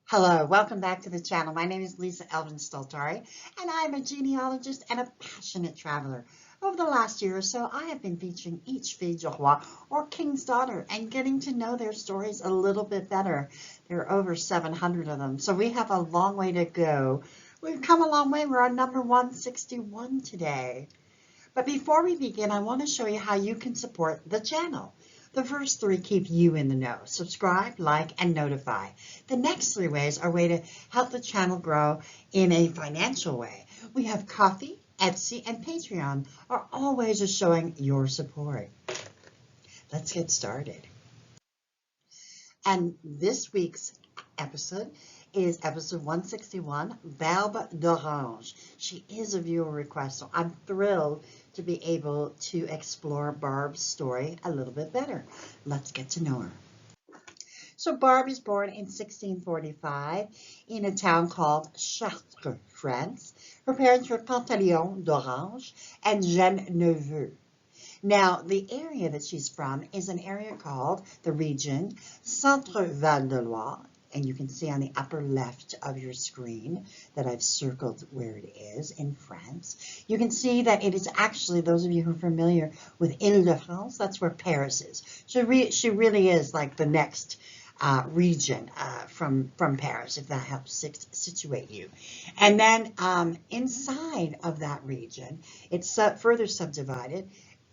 Hello, welcome back to the channel. My name is Lisa Elvin Stoltari, and I'm a genealogist and a passionate traveler. Over the last year or so, I have been featuring each fille du roi, or king's daughter, and getting to know their stories a little bit better. There are over 700 of them, so we have a long way to go. We've come a long way. We're on number 161 today. But before we begin, I want to show you how you can support the channel. The first three keep you in the know. Subscribe, like, and notify. The next three ways are a way to help the channel grow in a financial way. We have Coffee, Etsy, and Patreon are all ways of showing your support. Let's get started. And this week's episode is episode 161, Barbe Dorange. She is a viewer request, so I'm thrilled to be able to explore Barbe's story a little bit better. Let's get to know her. So Barbe was born in 1645 in a town called Chartres, France. Her parents were Pantaleon d'Orange and Jeanne Neveu. Now, the area that she's from is an area called the region Centre-Val de Loire, and you can see on the upper left of your screen that I've circled where it is in France. You can see that it is actually, those of you who are familiar with Île-de-France, that's where Paris is. So she really is like the next region from Paris, if that helps situate you. And then inside of that region, it's further subdivided.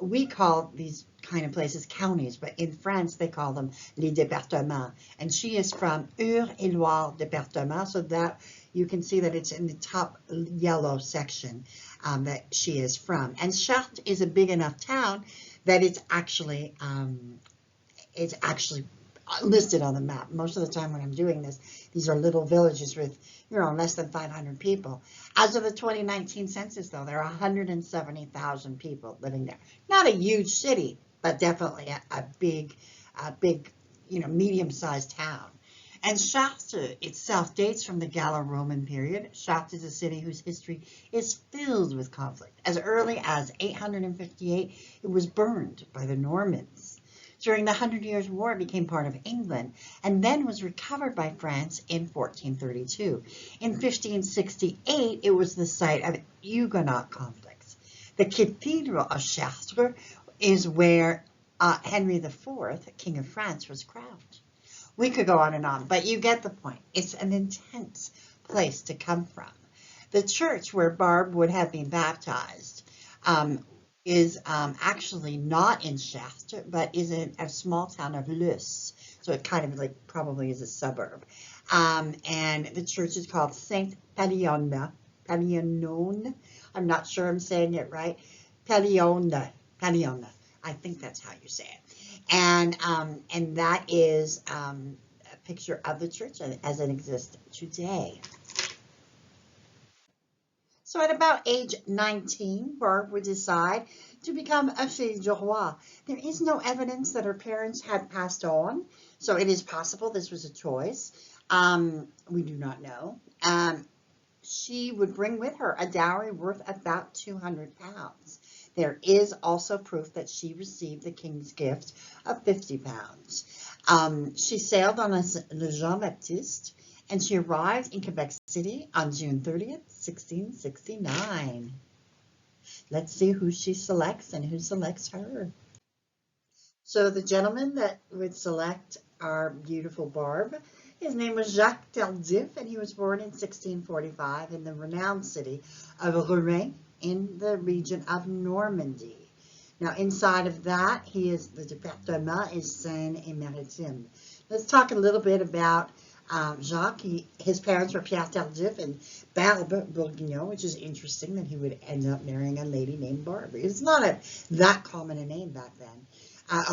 We call these kind of places counties, but in France they call them les départements. And she is from Eure-et-Loire département, so that you can see that it's in the top yellow section that she is from. And Chartres is a big enough town that it's actually listed on the map. Most of the time when I'm doing this, these are little villages with, less than 500 people. As of the 2019 census, though, there are 170,000 people living there. Not a huge city, but definitely a big, medium-sized town. And Chartres itself dates from the Gallo-Roman period. Chartres is a city whose history is filled with conflict. As early as 858, it was burned by the Normans. During the Hundred Years' War, it became part of England and then was recovered by France in 1432. In 1568, it was the site of Huguenot conflicts. The Cathedral of Chartres is where Henry IV, King of France, was crowned. We could go on and on, but you get the point. It's an intense place to come from. The church where Barbe would have been baptized is actually not in Chartres, but is in a small town of Luce. So it kind of like probably is a suburb. And the church is called Saint Palione. I'm not sure I'm saying it right. Palione. I think that's how you say it. And that is a picture of the church as it exists today. So at about age 19, Barbe would decide to become a fille du roi. There is no evidence that her parents had passed on, so it is possible this was a choice. We do not know. She would bring with her a dowry worth about 200 pounds. There is also proof that she received the king's gift of 50 pounds. She sailed on Le Jean Baptiste, and she arrived in Quebec City on June 30th, 1669. Let's see who she selects and who selects her. So the gentleman that would select our beautiful Barbe, his name was Jacques Tardif, and he was born in 1645 in the renowned city of Rouen in the region of Normandy. Now inside of that, the département is Seine-et-Maritime. Let's talk a little bit about Jacques. His parents were Pierre Tardif and Barbe Bourguignon, which is interesting that he would end up marrying a lady named Barbe. It's not that common a name back then.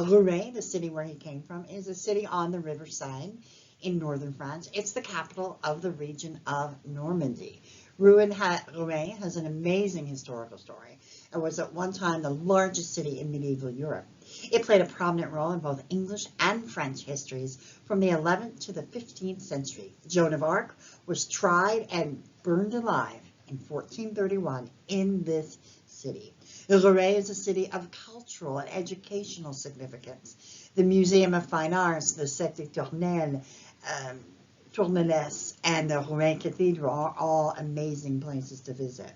Rouen, the city where he came from, is a city on the River Seine in northern France. It's the capital of the region of Normandy. Rouen has an amazing historical story. It was at one time the largest city in medieval Europe. It played a prominent role in both English and French histories from the 11th to the 15th century. Joan of Arc was tried and burned alive in 1431 in this city. Rouen is a city of cultural and educational significance. The Museum of Fine Arts, the Sette Étournelles, Tournelles, and the Rouen Cathedral are all amazing places to visit.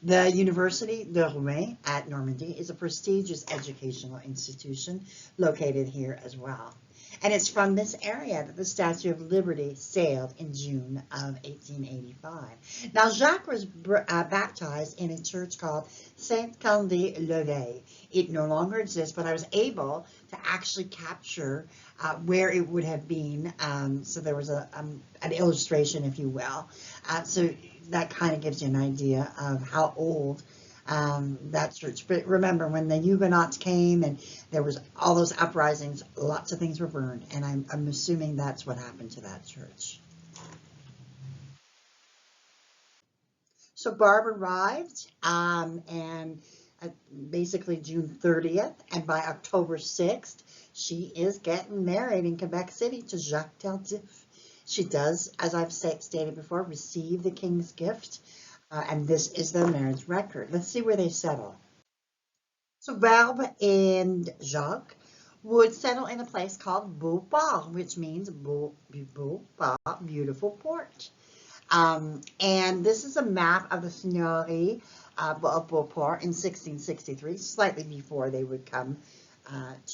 The University de Rouen at Normandy is a prestigious educational institution located here as well. And it's from this area that the Statue of Liberty sailed in June of 1885. Now, Jacques was baptized in a church called Saint-Candide-le-Vieil. It no longer exists, but I was able to actually capture where it would have been. So there was an illustration, if you will. So that kind of gives you an idea of how old that church. But remember, when the Huguenots came and there was all those uprisings, lots of things were burned, and I'm assuming that's what happened to that church. So Barb arrived, and basically June 30th, and by October 6th, she is getting married in Quebec City to Jacques Tardif. She does, as I've stated before, receive the king's gift, and this is their marriage record. Let's see where they settle. So Barbe and Jacques would settle in a place called Beauport, which means Beauport, beautiful port. And this is a map of the Seigneurie of Beauport in 1663, slightly before they would come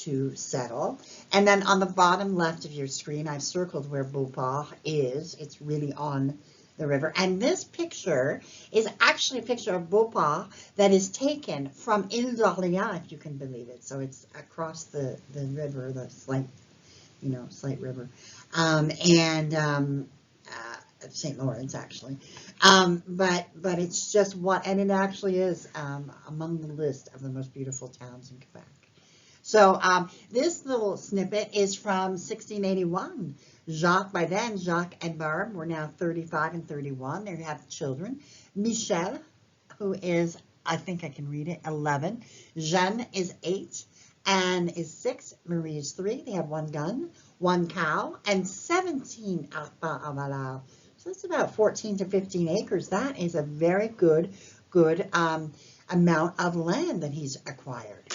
to settle. And then on the bottom left of your screen, I've circled where Beauport is. It's really on the river. And this picture is actually a picture of Beauport that is taken from Ile d'Orléans, if you can believe it. So it's across the river, the slight river, St. Lawrence, actually. But it's just one, and it actually is among the list of the most beautiful towns in Quebec. So this little snippet is from 1681. By then, Jacques and Barbe were now 35 and 31. They have children. Michel, who is, I think I can read it, 11. Jeanne is 8. Anne is 6. Marie is 3. They have 1 gun, 1 cow, and 17 arpents en valeur. So that's about 14 to 15 acres. That is a very good amount of land that he's acquired.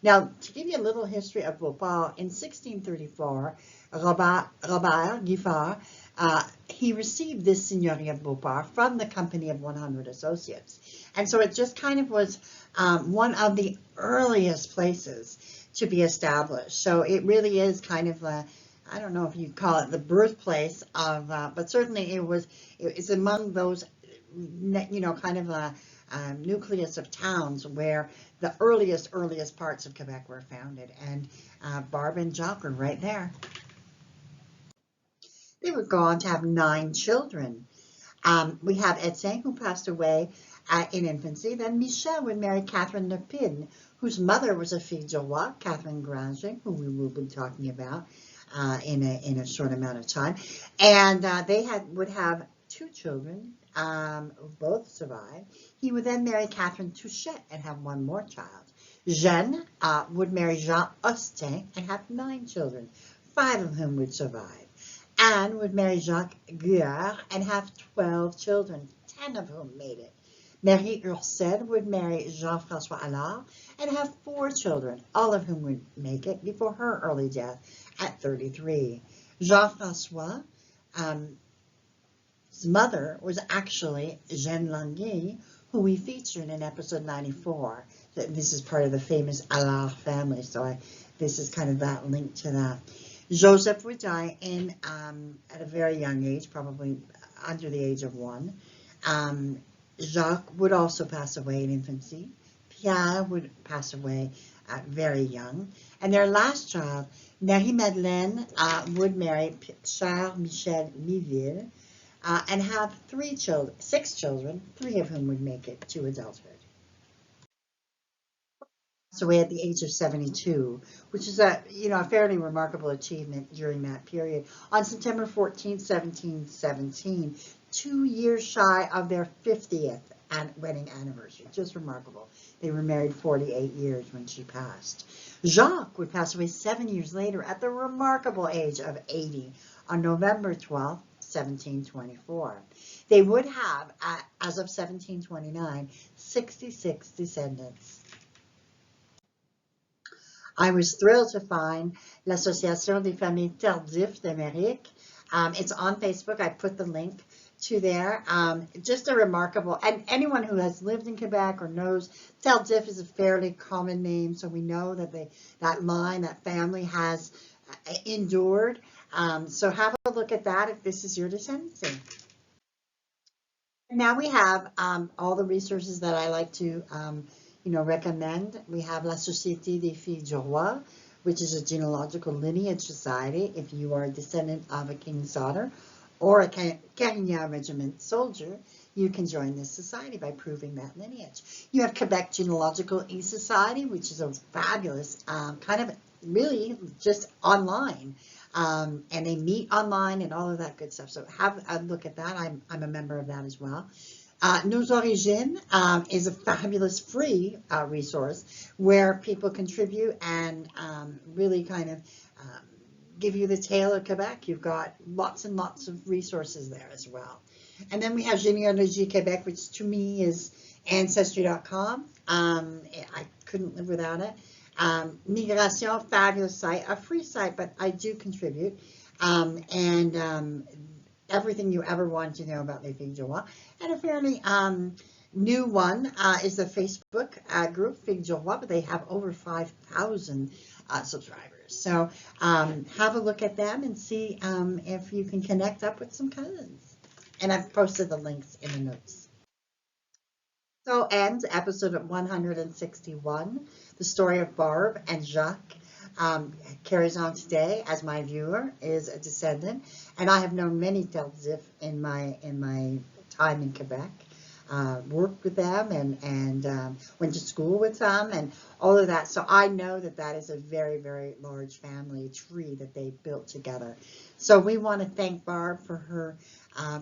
Now, to give you a little history of Beauport, in 1634, Robert Giffard, he received this Seigneurie of Beauport from the Company of 100 Associates. And so it just kind of was one of the earliest places to be established. So it really is kind of I don't know if you call it the birthplace of, but certainly it's among those, kind of a nucleus of towns where the earliest parts of Quebec were founded, and Barbe and Jacques are right there. They would go on to have 9 children. We have Etienne, who passed away in infancy. Then Michel would marry Catherine Lepine, whose mother was a fille du roi, Catherine Granger, who we will be talking about in a short amount of time. And they would have 2 children, who both survived. He would then marry Catherine Touchette and have 1 more child. Jeanne would marry Jean Austin and have 9 children, 5 of whom would survive. Anne would marry Jacques Guer and have 12 children, 10 of whom made it. Marie Ursel would marry Jean-François Allard and have 4 children, all of whom would make it before her early death at 33. Jean-François, his mother was actually Jeanne Languille, who we featured in episode 94. This is part of the famous Allard family, so this is kind of that link to that. Joseph would die at a very young age, probably under the age of 1. Jacques would also pass away in infancy. Pierre would pass away very young. And their last child, Marie-Madeleine, would marry Charles Michel Miville and have 6 children, 3 of whom would make it to adulthood. Away at the age of 72, which is a fairly remarkable achievement during that period. On September 14, 1717, 2 years shy of their 50th wedding anniversary. Just remarkable. They were married 48 years when she passed. Jacques would pass away 7 years later at the remarkable age of 80 on November 12, 1724. They would have, as of 1729, 66 descendants. I was thrilled to find l'Association des Familles Tardif d'Amérique It's on Facebook. I put the link to there. Just a remarkable, and anyone who has lived in Quebec or knows, Tardif is a fairly common name, so we know that that line, that family has endured. So have a look at that if this is your descendancy. Now we have all the resources that I like to, recommend. We have La Société des Filles du Roi, which is a genealogical lineage society. If you are a descendant of a king's daughter or a Gagne regiment soldier, you can join this society by proving that lineage. You have Quebec Genealogical E-Society, which is a fabulous kind of really just online. And they meet online and all of that good stuff. So have a look at that. I'm a member of that as well. Nos Origines is a fabulous free resource where people contribute and really kind of give you the tale of Quebec. You've got lots and lots of resources there as well. And then we have Généalogie Québec, which to me is Ancestry.com. I couldn't live without it. Migration, fabulous site, a free site, but I do contribute. Everything you ever want to know about Les Filles du Roi. And a fairly new one is the Facebook group, Filles du Roi, but they have over 5,000 subscribers. So have a look at them and see if you can connect up with some cousins. And I've posted the links in the notes. So ends episode 161. The story of Barbe and Jacques carries on today as my viewer is a descendant. And I have known many Tardif in my time in Quebec. Worked with them and went to school with them and all of that. So I know that that is a very, very large family tree that they built together. So we want to thank Barbe for her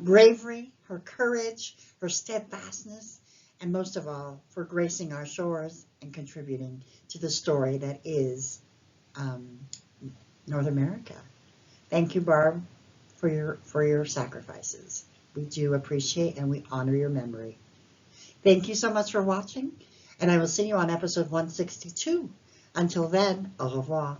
bravery, her courage, her steadfastness, and most of all, for gracing our shores and contributing to the story that is North America. Thank you, Barb, for your sacrifices. We do appreciate and we honor your memory. Thank you so much for watching, and I will see you on episode 162. Until then, au revoir.